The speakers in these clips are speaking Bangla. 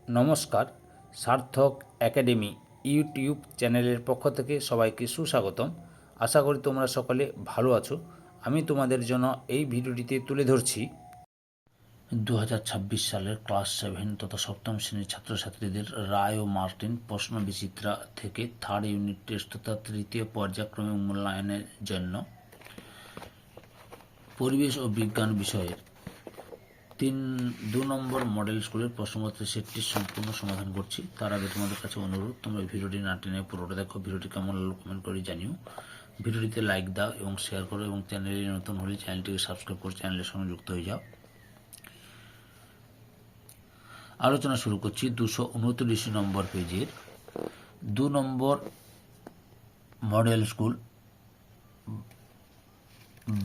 নমস্কার, সার্থক একাডেমি ইউটিউব চ্যানেলের পক্ষ থেকে সবাইকে সুস্বাগতম। আশা করি তোমরা সকলে ভালো আছো। আমি তোমাদের জন্য এই ভিডিওটিতে তুলে ধরছি 2026 সালের ক্লাস 7 তথা সপ্তম শ্রেণীর ছাত্রছাত্রীদের রায় ও মার্টিন প্রশ্ন বিচিত্রা থেকে থার্ড ইউনিট টেস্ট তথা তৃতীয় পর্যায়ক্রমিক মূল্যায়নের জন্য পরিবেশ ও বিজ্ঞান বিষয়ের 2 নম্বর মডেল স্কুলের প্রশ্নপত্রের সেটটির সম্পূর্ণ সমাধান করছি। তার আগে তোমাদের কাছে অনুরোধ, তোমরা ভিডিওটি না টেনে পুরোটা দেখো। ভিডিওটি কেমন লাগলো কমেন্ট করে জানিও। ভিডিওটিতে লাইক দাও এবং শেয়ার করো, এবং চ্যানেলে নতুন হলে চ্যানেলটিকে সাবস্ক্রাইব করে চ্যানেলের সঙ্গে যুক্ত হয়ে যাও। আলোচনা শুরু করছি 229 নম্বর পেজের 2 নম্বর model school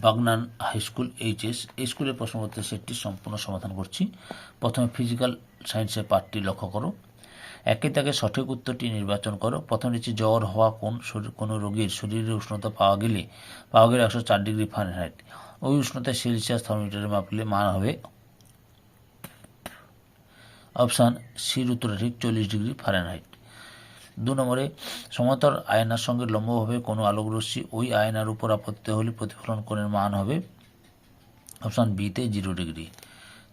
Bagnan high school HS. এই স্কুলের প্রশ্নপত্রের সেটটির সম্পূর্ণ সমাধান করছি। প্রথমে ফিজিক্যাল সায়েন্সের পার্টটি লক্ষ্য করো। একে তাকে সঠিক উত্তরটি নির্বাচন করো। প্রথম নিচে জ্বর হওয়া কোনো রোগীর শরীরের উষ্ণতা পাওয়া গেলে 104 ডিগ্রি ফারেনহাইট। ওই উষ্ণতায় সেলসিয়াস থার্মোমিটারে মাপলে মান হবে অপশান সির উত্তর ঠিক 40 ডিগ্রি ফারেনহাইট। 2 নম্বরে সমতল আয়নার সঙ্গে লম্বভাবে কোনো আলোকরশ্মি ওই আয়নার উপর আপতিত হলে প্রতিফলন কোণের মান হবে অপশান বিতে 0 ডিগ্রি।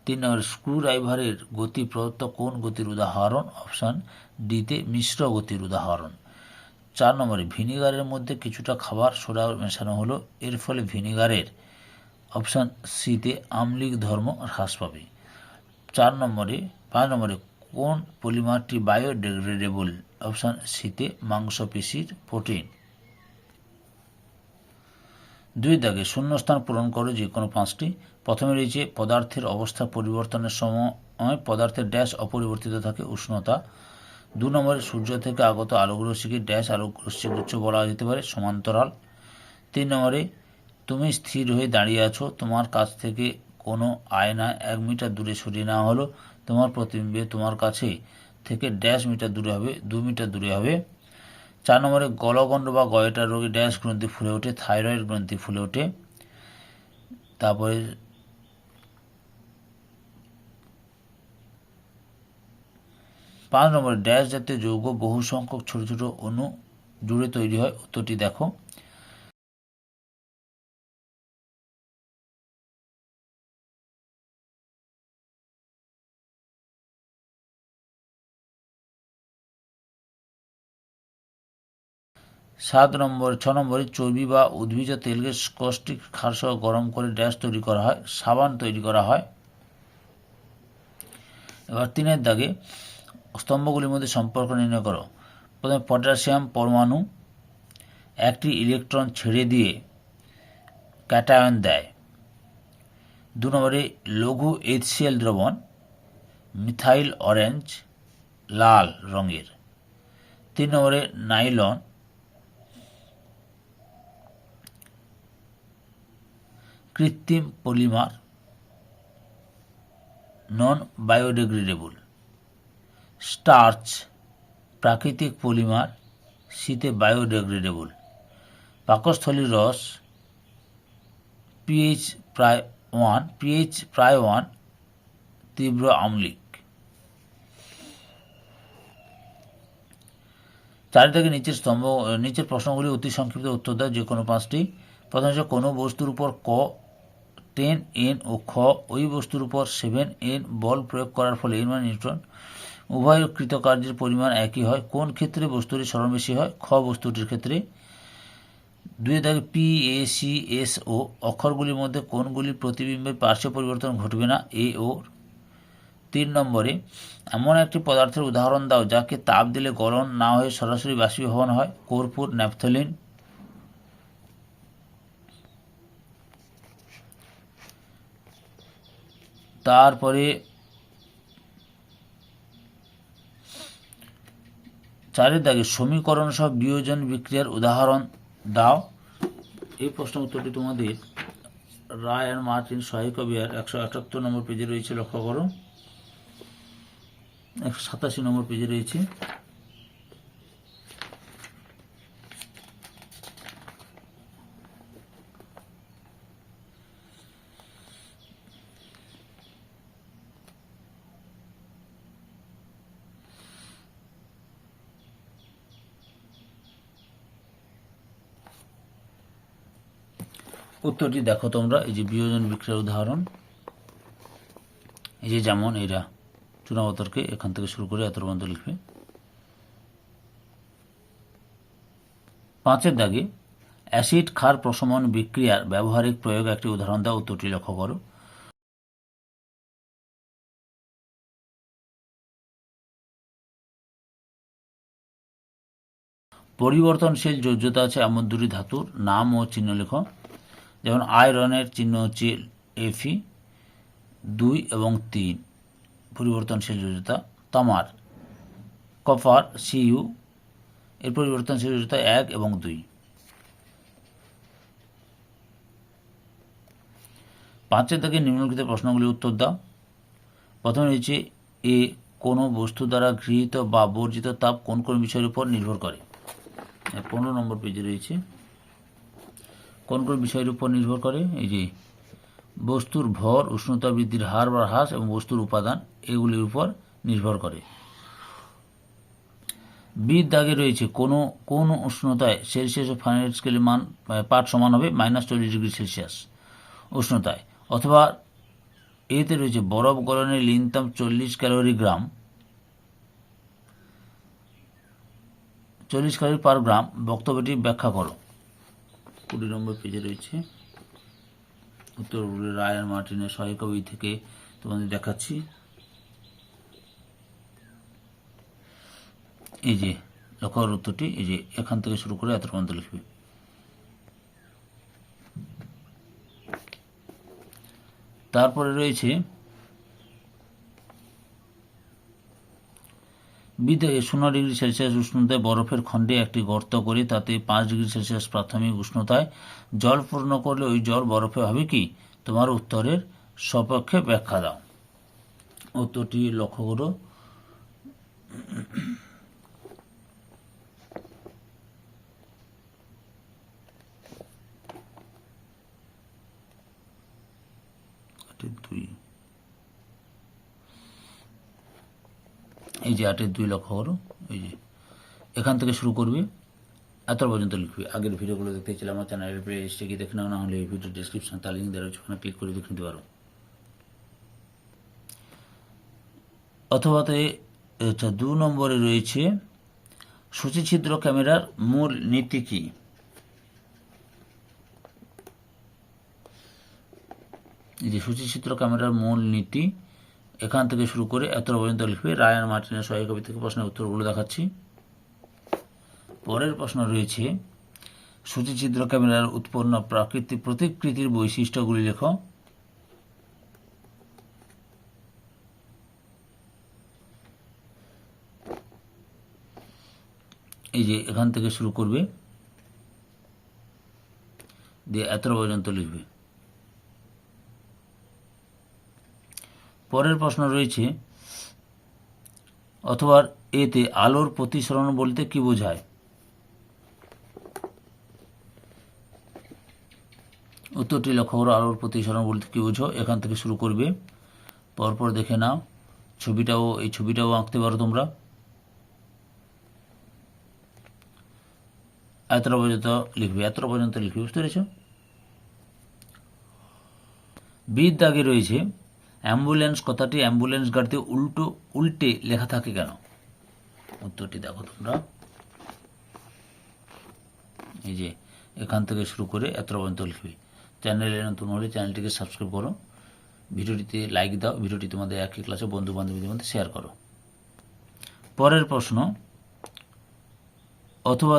3 নম্বরে স্ক্রু ড্রাইভারের গতি প্রদত্ত কোন গতির উদাহরণ? অপশান ডিতে মিশ্র গতির উদাহরণ। 4 নম্বরে ভিনিগারের মধ্যে কিছুটা খাবার সোডা মেশানো হলো, এর ফলে ভিনিগারের অপশান সিতে আম্লিক ধর্ম হ্রাস পাবে। 5 নম্বরে কোন পলিমারটি বায়োডিগ্রেডেবল? অপশান সিতে মাংসপেশির প্রোটিন। 2 দাগে শূন্যস্থান পূরণ করো যে কোনো 5টি। প্রথমে রয়েছে পদার্থের অবস্থা পরিবর্তনের সময় পদার্থের ড্যাশ অপরিবর্তিত থাকে, উষ্ণতা। 2 নম্বরে সূর্য থেকে আগত আলোকরশ্মিকে ড্যাশ আলোকরশ্মি গুচ্ছ বলা যেতে পারে, সমান্তরাল। 3 নম্বরে তুমি স্থির হয়ে দাঁড়িয়ে আছো, তোমার কাছ থেকে কোনো আয়না 1 মিটার দূরে সরিয়ে নেওয়া হলো, তোমার প্রতিবিম্বে তোমার কাছে থেকে ড্যাশ মিটার দূরে হবে, 2 মিটার দূরে হবে। 4 নম্বরে গলগণ্ড বা গয়টার রোগে ড্যাশ গ্রন্থি ফুলে ওঠে, থাইরয়েড গ্রন্থি ফুলে ওঠে। তারপরে 5 নম্বরে ড্যাশ জাতীয় যৌগ বহু সংখ্যক ছোট ছোট অণু জুড়ে তৈরি হয়, উত্তরটি দেখো। 6 নম্বরে চর্বি বা উদ্ভিজ তেলকে কস্টিক ক্ষারসহ গরম করে ড্যাশ তৈরি করা হয়, সাবান তৈরি করা হয়। এবার 3 দাগে স্তম্ভগুলির মধ্যে সম্পর্ক নির্ণয় করো। প্রথমে পটাশিয়াম পরমাণু একটি ইলেকট্রন ছেড়ে দিয়ে ক্যাটায়ন দেয়। 2 নম্বরে লঘু HCl দ্রবণ মিথাইল অরেঞ্জ লাল রঙের। 3 নম্বরে নাইলন কৃত্রিম পলিমার নন বায়োডিগ্রেডেবল। স্টার্চ প্রাকৃতিক পলিমার, সিতে বায়োডিগ্রেডেবল। পাকস্থলীর রস পিএইচ প্রায় 1 তীব্র আম্লিক। 4 থেকে নিচের প্রশ্নগুলি অতি সংক্ষিপ্ত উত্তর দাও যে কোনো 5টি। প্রথম হচ্ছে কোনো বস্তুর উপর ক 10N ও খ ওই বস্তুর উপর 7N বল প্রয়োগ করার ফলে এর মানে নিউটন, উভয় কৃতকার্যের পরিমাণ একই হয়, কোন ক্ষেত্রে বস্তুটি সরণ বেশি হয়? খ বস্তুটির ক্ষেত্রে। 2 দাগে PACSO অক্ষরগুলির মধ্যে কোনগুলির প্রতিবিম্বের পার্শ্ব পরিবর্তন ঘটবে না? এ ও। 3 নম্বরে এমন একটি পদার্থের উদাহরণ দাও যাকে তাপ দিলে গলন না হয়ে সরাসরি বাষ্পীভবন হয়, কর্পূর, ন্যাপথলিন। তারপরে 4 দাগে সমীকরণ সহ বিয়োজন বিক্রিয়ার উদাহরণ দাও। এই প্রশ্ন উত্তরটি তোমাদের রায় আর মার্টিন সহায়িকা বিহার 178 নম্বর পেজে রয়েছে, লক্ষ্য করো। 187 নম্বর পেজে রয়েছে। উত্তরটি দেখো তোমরা, এই যে বিয়োজন বিক্রিয়ার উদাহরণ, এই যে যেমন এরা চুনাপাথরকে এখান থেকে শুরু করে এত পর্যন্ত লিখবে। 5 দাগে অ্যাসিড ক্ষার প্রশমন বিক্রিয়ার ব্যবহারিক প্রয়োগ একটি উদাহরণ দাও। উত্তরটি লক্ষ্য করো। পরিবর্তনশীল যোজ্যতা আছে এমন দুটি ধাতুর নাম ও চিহ্ন লেখো। যেমন আয়রনের চিহ্ন হচ্ছে Fe 2 এবং 3, পরিবর্তনশীল যোজ্যতা। তামার কপার Cu, এর পরিবর্তনশীল যোজ্যতা 1 এবং 2। 5 দাগে নিম্নলিখিত প্রশ্নগুলির উত্তর দাও। প্রথমে রয়েছে এ, কোনো বস্তু দ্বারা গৃহীত বা বর্জিত তাপ কোন কোন বিষয়ের উপর নির্ভর করে। 15 নম্বর পেজে রয়েছে কোন কোন বিষয়ের উপর নির্ভর করে। এই যে বস্তুর ভর, উষ্ণতা বৃদ্ধির হার বা হ্রাস এবং বস্তুর উপাদান, এগুলির উপর নির্ভর করে। বি দাগে রয়েছে কোন উষ্ণতায় সেলসিয়াস ও ফারেনহাইট স্কেলের মান পাঠ সমান হবে -40°C উষ্ণতায়। অথবা এতে রয়েছে বরফ গলনের লিনতাপ 40 ক্যালোরি পার গ্রাম। বক্তব্যটি ব্যাখ্যা করো। 20 নম্বর পেজে রয়েছে উত্তরগুলি রায়ান মার্টিনের সহায়িকা বই থেকে তোমাদের দেখাচ্ছি। এই যে লক্ষ্য উত্তরটি, এই যে এখান থেকে শুরু করে এত পর্যন্ত লিখবে। তারপরে রয়েছে বিদায়ে 0°C উষ্ণতায় বরফের খণ্ডে একটি গর্ত করে তাতে 5°C প্রাথমিক উষ্ণতায় জল পূর্ণ করলে ওই জল বরফে হবে কি? তোমার উত্তরের সপক্ষে ব্যাখ্যা দাও। উত্তরটি লক্ষ্য করো। এই যে 8-2 লক্ষ্য করো। এই যে এখান থেকে শুরু করবে, এত পর্যন্ত লিখবে। আগের ভিডিওগুলো দেখতে চাইলে আমার চ্যানেলের প্লে লিস্টে গিয়ে দেখে নাও, না হলে এই ভিডিও ডিসক্রিপশনে তার লিঙ্ক দেওয়া রয়েছে, ওখানে ক্লিক করে দেখে নিতে পারো। অথবাতে 2 নম্বরে রয়েছে সূচিছিদ্র ক্যামেরার মূল নীতি কি? এই যে সূচিছিদ্র ক্যামেরার মূল নীতি, এখান থেকে শুরু করে এত পর্যন্ত লিখবে। রায়ান মার্টিনের সহায়িকা বই থেকে প্রশ্নের উত্তরগুলো দেখাচ্ছি। পরের প্রশ্ন রয়েছে সূচিছিদ্র ক্যামেরার উৎপন্ন প্রতিকৃতির বৈশিষ্ট্যগুলি লেখো। এই যে এখান থেকে শুরু করবে, দিয়ে এত পর্যন্ত লিখবে। পরের প্রশ্ন রয়েছে অথবা এতে আলোর প্রতিসরণ বলতে কি বোঝায়? উত্তরটি লক্ষ্য করো। আলোর প্রতিসরণ বলতে কি বোঝো? এখান থেকে শুরু করবে, পরপর দেখে নাও। এই ছবিটাও আঁকতে পারো তোমরা। এত পর্যন্ত লিখবে, বুঝতে পেরেছ? বির দাগে রয়েছে অ্যাম্বুলেন্স কথাটি অ্যাম্বুলেন্স গাড়িতে উল্টে লেখা থাকে কেন? উত্তরটি দেখো তোমরা। এই যে এখান থেকে শুরু করে এত পর্যন্ত লিখবে। চ্যানেলে নতুন হলে চ্যানেলটিকে সাবস্ক্রাইব করো, ভিডিওটিতে লাইক দাও, ভিডিওটি তোমাদের একই ক্লাসে বন্ধু বান্ধবীদের মধ্যে শেয়ার করো। পরের প্রশ্ন অথবা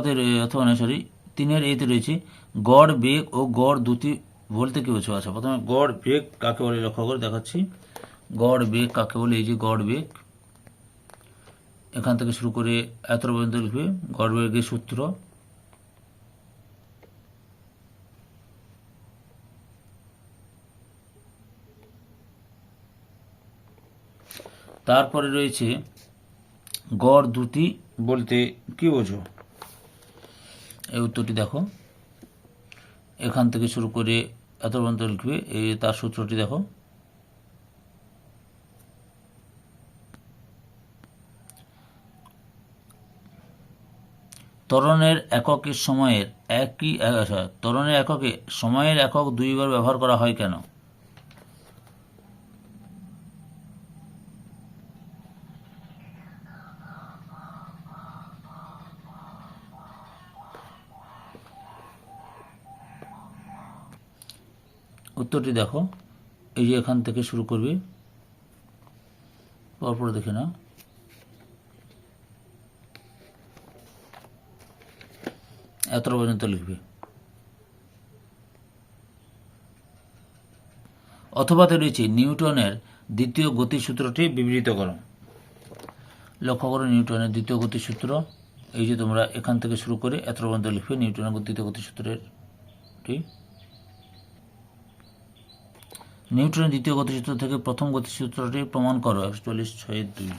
3 এতে রয়েছে গড় বেগ ও গড় দ্রুতি বলতে কি বোঝো? আচ্ছা, প্রথমে গড় বেগ কাকে বলে লক্ষ্য করে দেখাচ্ছি। গড় বেগ কাকে বলে? এই যে গড় বেগ, এখান থেকে শুরু করে এত পর্যন্ত লিখবে। গড় বেগের সূত্র, তারপরে রয়েছে গড় দ্রুতি বলতে কি বোঝো? এই উত্তরটি দেখো। এখান থেকে শুরু করে এত পর্যন্ত লিখবে। এই তার সূত্রটি দেখো। ত্বরণের এককে সময়ের একক দুইবার ব্যবহার করা হয় কেন? উত্তরটি দেখো, এই যে এখান থেকে শুরু করবে, পরপর দেখে না, এতটা পর্যন্ত লিখবে। অথবাতে রয়েছে নিউটনের দ্বিতীয় গতিসূত্রটি বিবৃত করো। লক্ষ্য করো নিউটনের দ্বিতীয় গতিসূত্র, এই যে তোমরা এখান থেকে শুরু করে এতটা পর্যন্ত লিখবে নিউটনের দ্বিতীয় গতিসূত্রটি। নিউটনের দ্বিতীয় গতিসূত্র থেকে প্রথম গতিসূত্রটি প্রমাণ করো। 144(6)(2।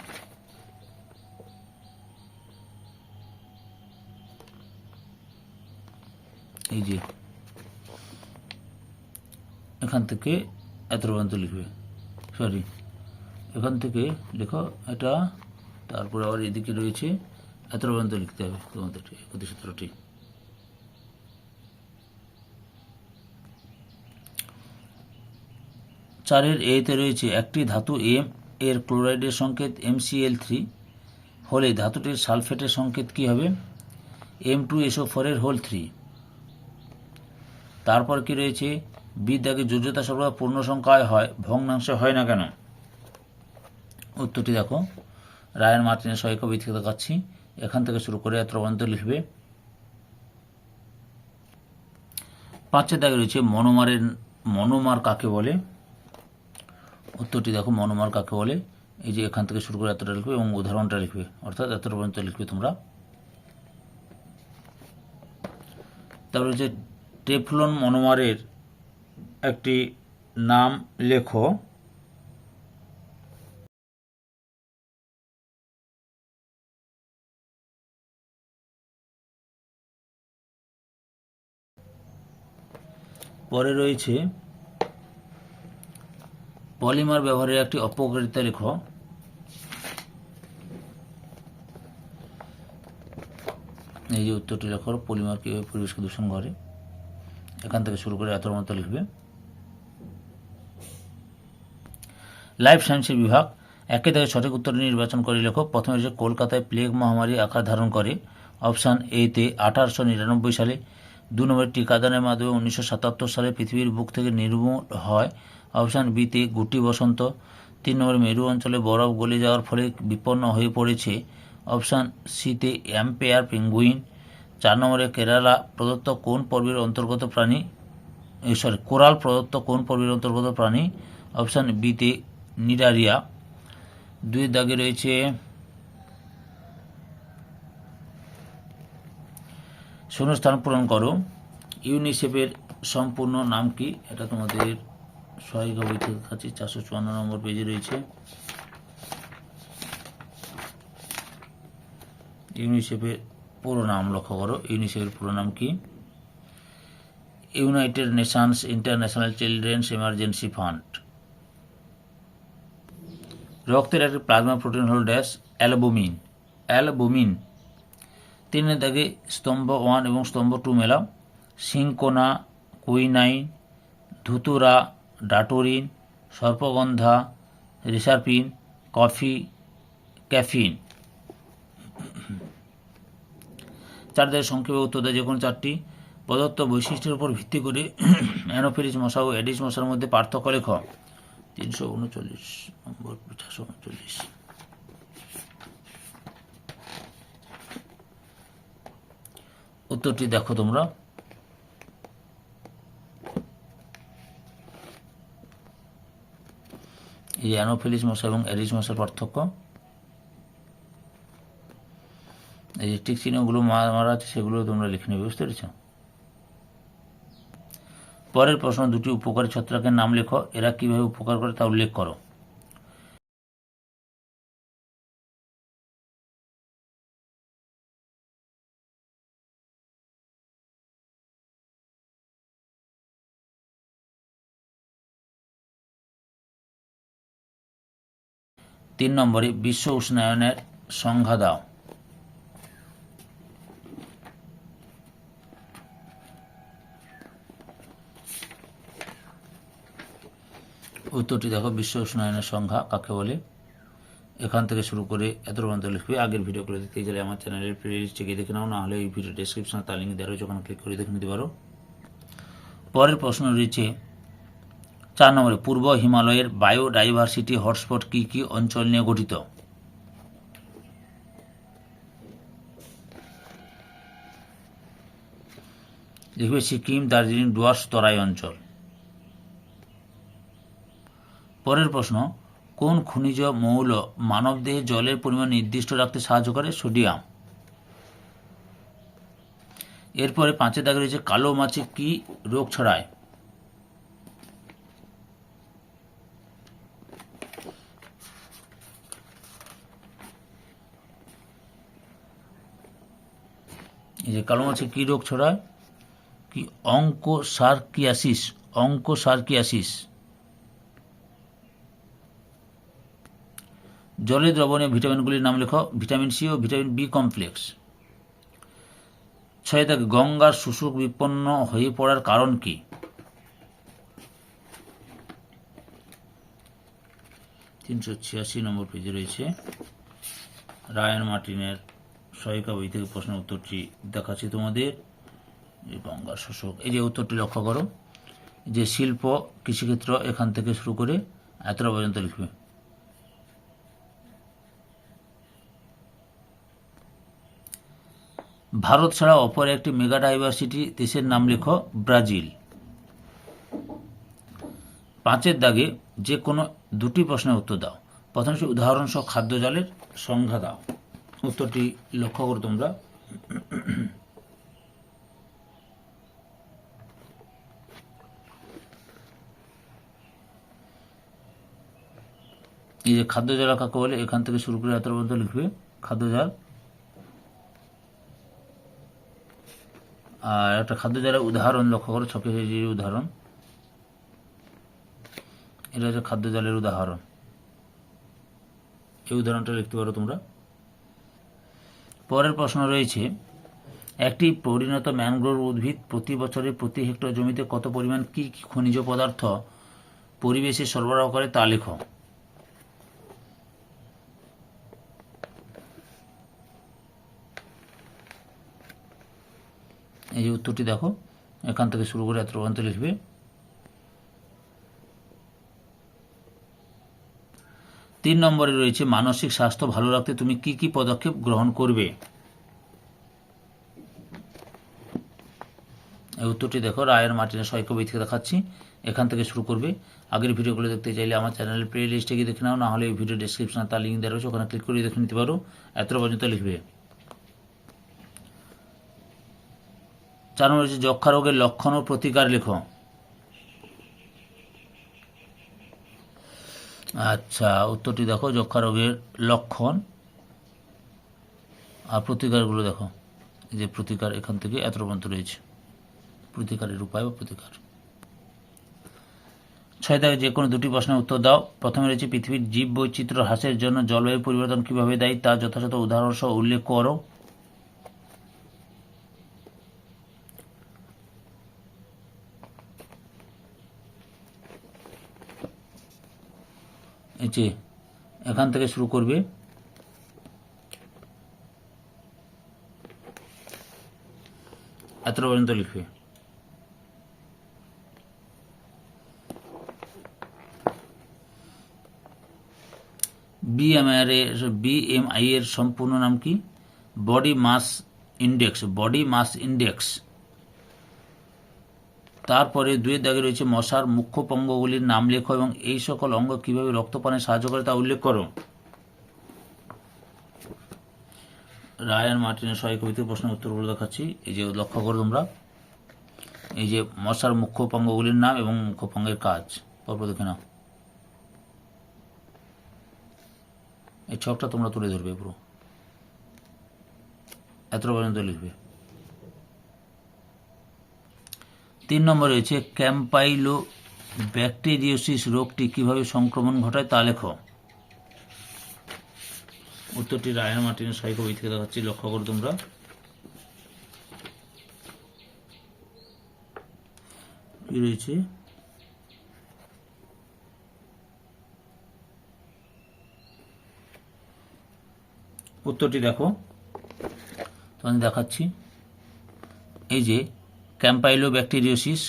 এই যে এখান থেকে এত পর্যন্ত লিখবে, সরি এখান থেকে লেখো এটা, তারপরে আবার এদিকে রয়েছে এত পর্যন্ত লিখতে হবে তোমাদের গতিসূত্রটি। চারের এতে রয়েছে একটি ধাতু এম এর ক্লোরাইডের সংকেত MCl3 হলে ধাতুটির সালফেটের সংকেত কি হবে? M2SO4 এর হোল 3। তারপর কি রয়েছে, বি দাগে যোজ্যতা সর্বদা পূর্ণ সংখ্যায় হয়, ভগ্নাংশে হয় না কেন? উত্তরটি দেখো, রায়ান মার্টিনের সহায়িকা থেকে দেখাচ্ছি, এখান থেকে শুরু করে এত পর্যন্ত লিখবে। 5 দাগে রয়েছে মনোমার কাকে বলে? উত্তরটি দেখো, মনোমার কাকে বলে, এই যে এখান থেকে শুরু করে এতটা লিখবে এবং উদাহরণটা লিখবে, অর্থাৎ এতটা পর্যন্ত লিখবে তোমরা। তারপরে হচ্ছে টেফলন মনোমারের একটি নাম লেখো। পরে রয়েছে পলিমার ব্যবহারের একটি অপকারিতা লেখো। এই যে উত্তরটি লেখো, পলিমার কিভাবে পরিবেশকে দূষণ করে, এখান থেকে শুরু করে এতর মতো লিখবে। লাইফ সায়েন্সের বিভাগ, একে থেকে সঠিক উত্তর নির্বাচন করে লেখো। প্রথমে হচ্ছে কলকাতায় প্লেগ মহামারী আকার ধারণ করে। অপশান এতে 1899 সালে। 2 নম্বরে টিকাদানের মাধ্যমে 1977 সালে পৃথিবীর বুক থেকে নির্মূল হয়। অপশান বিতে গুটি বসন্ত। 3 নম্বরে মেরু অঞ্চলে বরফ গলে যাওয়ার ফলে বিপন্ন হয়ে পড়েছে। অপশান সিতে এম্পেয়ার পেঙ্গুইন। 4 নম্বরে কেরালা প্রদত্ত কোন পর্বের অন্তর্গত প্রাণী, কোরাল প্রদত্ত কোন পর্বের অন্তর্গত প্রাণী? অপশান বিতে নিডারিয়া। 2 দাগে রয়েছে শূন্যস্থান পূরণ করো। ইউনিসেফের সম্পূর্ণ নাম কি? এটা তোমাদের সহায়িকা বই থেকে দেখাচ্ছি, 454 নম্বর পেজে রয়েছে। ইউনিসেফের পুরো নাম লক্ষ্য করো, ইউনিসেফের পুরো নাম কি? United Nations International Children's Emergency Fund. রক্তের একটি প্লাজমা প্রোটিন হল ড্যাশ অ্যালবুমিন। 3 দাগে স্তম্ভ 1 এবং স্তম্ভ 2 মেলাও। সিনকোনা, কুইনাইন, ধুতুরা, ডাটোরিন, সর্পগন্ধা, রিসারপিন, ক্যাফিন। 4 দাগে সংক্ষেপে উত্তর দেয় যে কোনো 4টি। প্রদত্ত বৈশিষ্ট্যের উপর ভিত্তি করে অ্যানোফিলিস মশা ও এডিস মশার মধ্যে পার্থক্য লেখ। 339 নম্বর, 439। উত্তরটি দেখো তোমরা, এই অ্যানোফিলিস মশা এবং এডিস মশার পার্থক্য। এই যে টিক চিহ্নগুলো মারা আছে সেগুলো তোমরা লিখে নেবে, বুঝতে পেরেছ? পরের প্রশ্ন, 2টি উপকারী ছত্রাকের নাম লেখো, এরা কিভাবে উপকার করে তা উল্লেখ করো। তিন নম্বরে বিশ্ব উষ্ণায়নের সংজ্ঞা দাও। উত্তরটি দেখো, বিশ্ব উষ্ণায়নের সংখ্যা কাকে বলে। এখান থেকে শুরু করে এত পর্যন্ত লিখবে। আগের ভিডিওগুলো দেখতে গেলে আমার চ্যানেলের প্লেলিস্টে গিয়ে দেখে নাও, না হলে এই ভিডিও ডেসক্রিপশনে তার লিঙ্ক দেওয়া রয়েছে, ওখানে ক্লিক করে দেখে নিতে পারো। পরের প্রশ্ন রয়েছে 4 নম্বরে, পূর্ব হিমালয়ের বায়োডাইভার্সিটি হটস্পট কী কী অঞ্চল নিয়ে গঠিত? লিখবে সিকিম, দার্জিলিং, ডুয়ার্স, তরাই অঞ্চল। পরের প্রশ্ন, কোন খনিজ মৌল মানবদেহে জলের পরিমাণ নির্দিষ্ট রাখতে সাহায্য করে? সোডিয়াম। এরপরে 5 দাগে রয়েছে কালো মাছি কি রোগ ছড়ায়? এই যে কালো মাছি কি রোগ ছড়ায়? কি অঙ্কোসার্কিয়াসিস। অঙ্কোসার্কিয়াসিস। জলের দ্রবণে ভিটামিনগুলির নাম লেখো। ভিটামিন সি ও ভিটামিন বি কমপ্লেক্স। 6 দাগে গঙ্গার শুষ্ক বিপন্ন হয়ে পড়ার কারণ কি? (386 নম্বর পেজে রয়েছে রায়ান মার্টিনের সহায়িকা বই থেকে প্রশ্ন উত্তরটি দেখাচ্ছি তোমাদের। গঙ্গার শোষক, এই যে উত্তরটি লক্ষ্য করো, যে শিল্প, কৃষিক্ষেত্র, এখান থেকে শুরু করে এতটা পর্যন্ত লিখবে। ভারত ছাড়া অপর একটি মেগা ডাইভার্সিটি দেশের নাম লেখো। ব্রাজিল। 5 দাগে যে কোনো 2টি প্রশ্নের উত্তর দাও। প্রথম উদাহরণসহ খাদ্য জালের সংজ্ঞা দাও। উত্তরটি লক্ষ্য করো তোমরা। এই যে খাদ্য জাল কাকে বলে, এখান থেকে শুরু করে এত পর্যন্ত লিখবে খাদ্য জাল। আর একটা খাদ্য জালের উদাহরণ লক্ষ্য করো, 6 কেজির উদাহরণ। এটা হচ্ছে খাদ্য জালের উদাহরণ। এই উদাহরণটা লিখতে পারো তোমরা। পরের প্রশ্ন রয়েছে, একটি পরিণত ম্যানগ্রোভ উদ্ভিদ প্রতি বছরে প্রতি হেক্টর জমিতে কত পরিমাণ কি খনিজ পদার্থ পরিবেশে সরবরাহ করে তা লেখো। এই যে উত্তরটি দেখো, এখান থেকে শুরু করে এত পর্যন্ত লিখবে। তিন নম্বরে রয়েছে, মানসিক স্বাস্থ্য ভালো রাখতে তুমি কি কি পদক্ষেপ গ্রহণ করবে? এই উত্তরটি দেখো, রায়ান মার্টিনের সহায়িকা বই থেকে দেখাচ্ছি। এখান থেকে শুরু করবে। আগের ভিডিওগুলো দেখতে চাইলে আমার চ্যানেলের প্লে লিস্টে গিয়ে দেখে নাও, না হলে এই ভিডিও ডেসক্রিপশনে তার লিঙ্ক দেওয়া রয়েছে, ওখানে ক্লিক করে দেখে নিতে পারো। এত পর্যন্ত লিখবে। 4 নম্বর রয়েছে, যক্ষা রোগের লক্ষণ ও প্রতিকার লেখো। আচ্ছা, উত্তরটি দেখো, যক্ষা রোগের লক্ষণ আর প্রতিকারগুলো দেখো। এই যে প্রতিকার, এখান থেকে এত পর্যন্ত রয়েছে প্রতিকারের উপায় বা প্রতিকার। 6 দাগে যে কোনো 2টি প্রশ্নের উত্তর দাও। প্রথমে রয়েছে, পৃথিবীর জীব বৈচিত্র্য হ্রাসের জন্য জলবায়ু পরিবর্তন কিভাবে দায়ী তা যথাযথ উদাহরণ সহ উল্লেখ করো। এই যে এখান থেকে শুরু করবে। এতটা পর্যন্ত লিখবে। বিএমআই এর সম্পূর্ণ নাম কি? Body mass index. Body mass index. তারপরে 2 দাগে রয়েছে, মশার মুখ্য অঙ্গগুলির নাম লেখো এবং এই সকল অঙ্গ কিভাবে রক্তপানে সাহায্য করে তা উল্লেখ করো। রায়ান মার্টিনের সহায়িকা বই থেকে প্রশ্নের উত্তরগুলো দেখাচ্ছি। এই যে লক্ষ্য করো তোমরা, এই যে মশার মুখ্য অঙ্গগুলির নাম এবং মুখ্য অঙ্গের কাজ পরপর দেখে নাও। এই ছকটা তোমরা তুলে ধরবে পুরো। এত পর্যন্ত লিখবে। 3 নম্বরে রয়েছে, ক্যাম্পাইলোব্যাকটেরিওসিস রোগটি কিভাবে সংক্রমণ ঘটায় তা লেখো। উত্তরটি রায়ান মার্টিনের সহায়িকা বই থেকে দেখাচ্ছি, লক্ষ্য করো তোমরা। কি রয়েছে, উত্তরটি দেখো, তোমাদের দেখাচ্ছি। এই যে ক্যাম্পাইলোব্যাকটেরিওসিস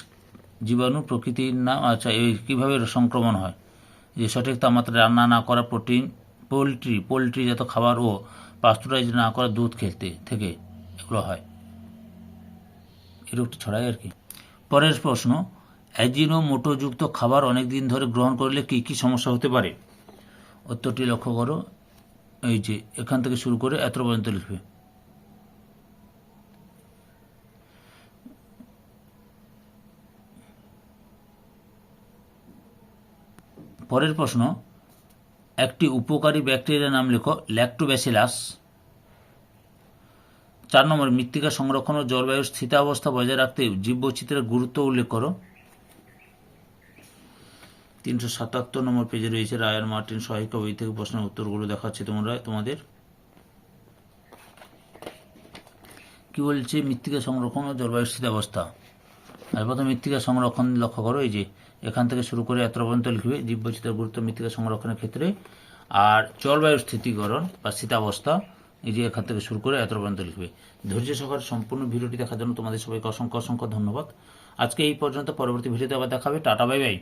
জীবাণু প্রকৃতির নাম। আচ্ছা, এই কীভাবে সংক্রমণ হয়, যে সঠিক তাপমাত্রায় রান্না না করা প্রোটিন, পোলট্রিজাত খাবার ও পাস্তুরাইজ না করা দুধ খেতে থেকে এগুলো হয়, এই রোগটি ছড়ায় আর কি। পরের প্রশ্ন, অ্যাজিনোমোটোযুক্ত খাবার অনেক দিন ধরে গ্রহণ করলে কী কী সমস্যা হতে পারে? উত্তরটি লক্ষ্য করো, এই যে এখান থেকে শুরু করে এত পর্যন্ত লিখবে। পরের প্রশ্ন, একটি উপকারী ব্যাকটেরিয়ার নাম লেখো। ল্যাক্টোব্যাসিলাস। 4 নম্বর, মৃত্তিকা সংরক্ষণ ও জলবায়ুর স্থিতাবস্থা বজায় রাখতে জীববৈচিত্র্যের গুরুত্ব উল্লেখ করো। 377 নম্বর পেজে রয়েছে রায়ান মার্টিন সহায়িকা বই থেকে প্রশ্নের উত্তরগুলো দেখাচ্ছি তোমাদের। কি বলছে? মৃত্তিকা সংরক্ষণ ও জলবায়ুর স্থিতাবস্থা। আর প্রথম মৃত্তিকা সংরক্ষণ লক্ষ্য করো, এই যে এখান থেকে শুরু করে এত পর্যন্ত লিখবে জীববৈচিত্র্যের গুরুত্ব মৃত্তিকা সংরক্ষণের ক্ষেত্রে। আর জলবায়ুর স্থিতিকরণ বা স্থিতাবস্থা, এই যে এখান থেকে শুরু করে এত পর্যন্ত লিখবে। ধৈর্য সহকারে সম্পূর্ণ ভিডিওটি দেখার জন্য তোমাদের সবাইকে অসংখ্য অসংখ্য ধন্যবাদ। আজকে এই পর্যন্ত, পরবর্তী ভিডিওতে আবার দেখাবে। Tata, bye bye.